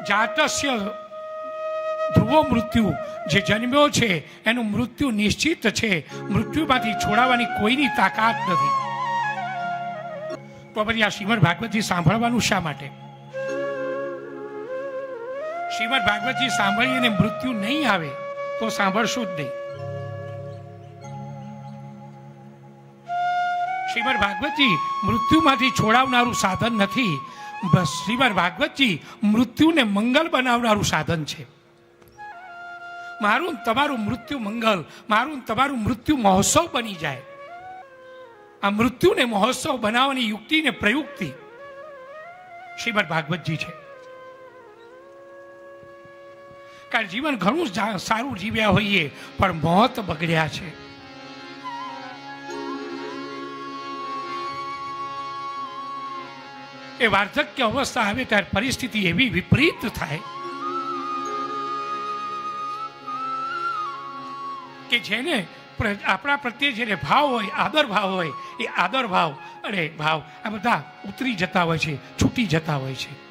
જાતસ્ય ધ્રુવો મૃત્યુ, જે જન્મ્યો છે એનું મૃત્યુ નિશ્ચિત છે. મૃત્યુમાંથી છોડાવવાની કોઈની તાકાત નથી. તો પછી આ શ્રીમદ ભાગવતજી સાંભળવાનું શા માટે? શ્રીમદ ભાગવતજી સાંભળીને મૃત્યુ નહીં આવે તો સાંભળશું જ નહીં. શ્રીમદ ભાગવતજી મૃત્યુમાંથી છોડાવનારું સાધન નથી. શ્રીમદ ભાગવતજી મૃત્યુને મંગલ બનાવનારું સાધન છે. મારું તમારું મૃત્યુ મંગલ, મારું તમારું મૃત્યુ મહોત્સવ બની જાય. આ મૃત્યુને મહોત્સવ બનાવવાની યુક્તિ ને પ્રયુક્તિ શ્રીમદ ભાગવતજી છે. કારણ જીવન ઘણું સારું જીવ્યા હોઈએ પણ મોત બગડ્યા છે. એ વાર્ધક્ય અવસ્થા આવે ત્યારે પરિસ્થિતિ એવી વિપરીત થાય કે જેને આપણા પ્રત્યે જેને ભાવ હોય, આદર ભાવ હોય, એ આદર ભાવ અને ભાવ આ બધા ઉતરી જતા હોય છે, છૂટી જતા હોય છે.